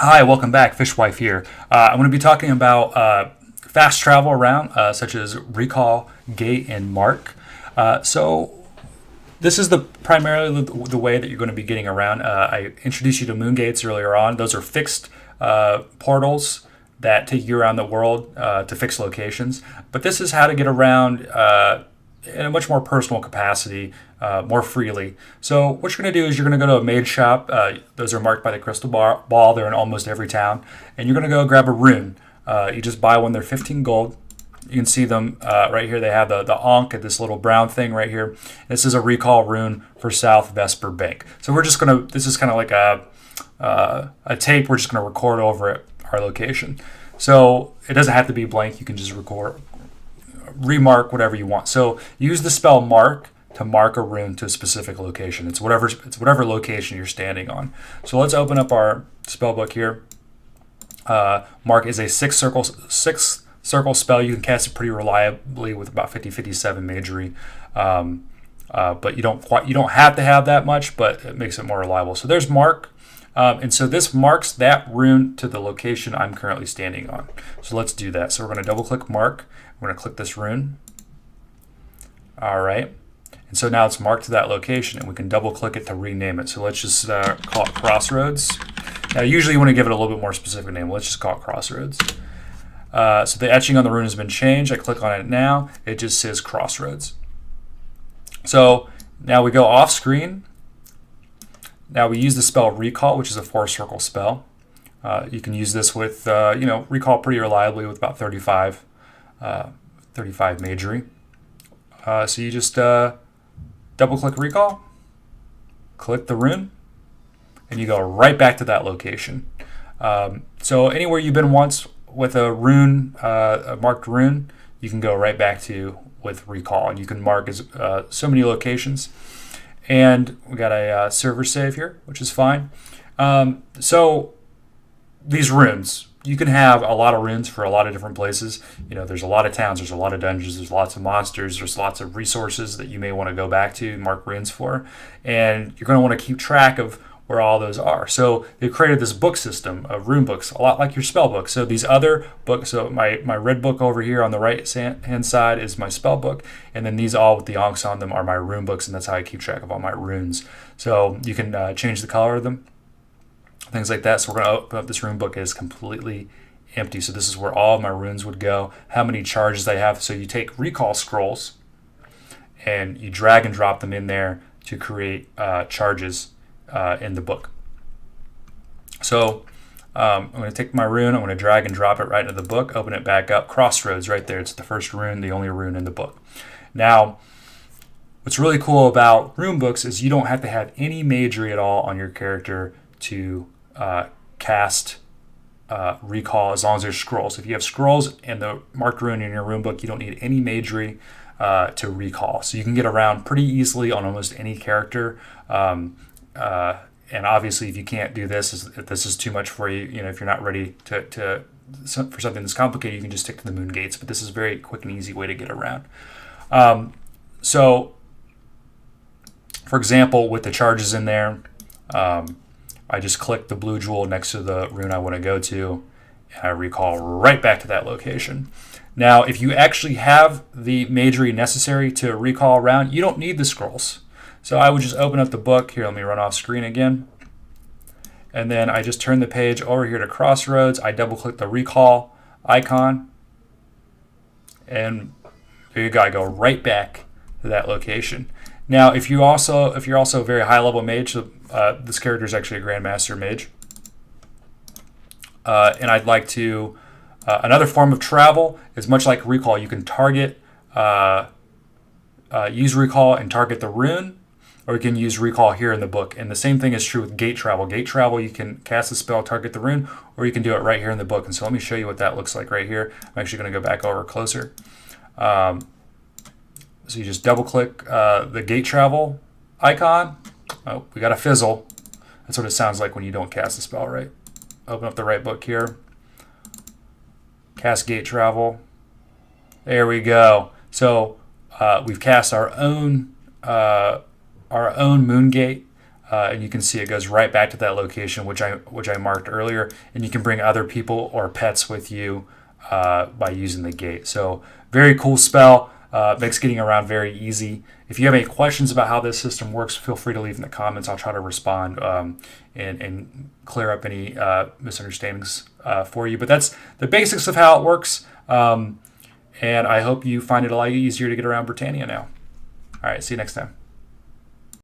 Hi, welcome back. Fishwife here. I'm going to be talking about fast travel around, such as recall, gate, and mark. So this is the primarily the way that you're going to be getting around. I introduced you to moon gates earlier on. Those are fixed portals that take you around the world to fixed locations. But this is how to get around in a much more personal capacity, more freely. So what you're going to do is you're going to go to a maid shop. Those are marked by the crystal ball. They're in almost every town. And you're going to go grab a rune. You just buy one. They're 15 gold. You can see them right here. They have the Ankh at this little brown thing right here. This is a recall rune for South Vesper Bank. So we're just going to, this is kind of like a tape. We're just going to record over at our location. So it doesn't have to be blank. You can just remark whatever you want. So use the spell mark to mark a rune to a specific location. It's whatever location you're standing on. So let's open up our spell book here. Mark is a six circle spell. You can cast it pretty reliably with about 57 magery. But you don't have to have that much, but it makes it more reliable. So there's mark. And so this marks that rune to the location I'm currently standing on. So let's do that. So we're going to double click mark. We're going to click this rune. All right. And so now it's marked to that location, and we can double click it to rename it. So let's just call it Crossroads. Now, usually you want to give it a little bit more specific name. Let's just call it Crossroads. So the etching on the rune has been changed. I click on it now. It just says Crossroads. So now we go off screen. Now we use the spell Recall, which is a 4-circle spell. You can use this with, recall pretty reliably with about 35 magery. So you just double click recall, click the rune, and you go right back to that location. So anywhere you've been once with a rune, a marked rune, you can go right back to with recall, and you can mark as so many locations. And we got a server save here, which is fine. So these runes, you can have a lot of runes for a lot of different places. There's a lot of towns, there's a lot of dungeons, there's lots of monsters, there's lots of resources that you may want to go back to, mark runes for. And you're going to want to keep track of where all those are. So they've created this book system of rune books, a lot like your spell book. So these other books, so my red book over here on the right hand side is my spell book, and then these all with the Ankhs on them are my rune books, and that's how I keep track of all my runes. So you can change the color of them, things like that. So we're going to open up this rune book. It is completely empty. So this is where all of my runes would go, how many charges they have. So you take recall scrolls and you drag and drop them in there to create charges in the book. So I'm going to take my rune, I'm going to drag and drop it right into the book, open it back up, Crossroads right there. It's the first rune, the only rune in the book. Now, what's really cool about rune books is you don't have to have any magery at all on your character to cast recall as long as there's scrolls. If you have scrolls and the marked rune in your rune book, you don't need any magery to recall. So you can get around pretty easily on almost any character. And obviously, if you can't do this, if this is too much for you, if you're not ready for something that's complicated, you can just stick to the moon gates. But this is a very quick and easy way to get around. So, for example, with the charges in there, I just click the blue jewel next to the rune I want to go to, and I recall right back to that location. Now, if you actually have the magery necessary to recall around, you don't need the scrolls. So I would just open up the book. Here, let me run off screen again. And then I just turn the page over here to Crossroads. I double click the recall icon. And there you go. I go right back to that location. Now, if you're also a very high level mage, so this character is actually a Grandmaster mage, and I'd like to another form of travel is much like recall. You can target, use recall and target the rune, or you can use recall here in the book. And the same thing is true with gate travel. Gate travel, you can cast a spell, target the rune, or you can do it right here in the book. And so let me show you what that looks like right here. I'm actually going to go back over closer. So you just double click the gate travel icon. Oh, we got a fizzle. That's what it sounds like when you don't cast a spell, right? Open up the right book here. Cast gate travel. There we go. So we've cast our own moon gate. and you can see it goes right back to that location which I marked earlier, and you can bring other people or pets with you by using the gate. So very cool spell. Makes getting around very easy. If you have any questions about how this system works, feel free to leave in the comments. I'll try to respond and clear up any misunderstandings for you. But that's the basics of how it works. And I hope you find it a lot easier to get around Britannia now. All right, see you next time.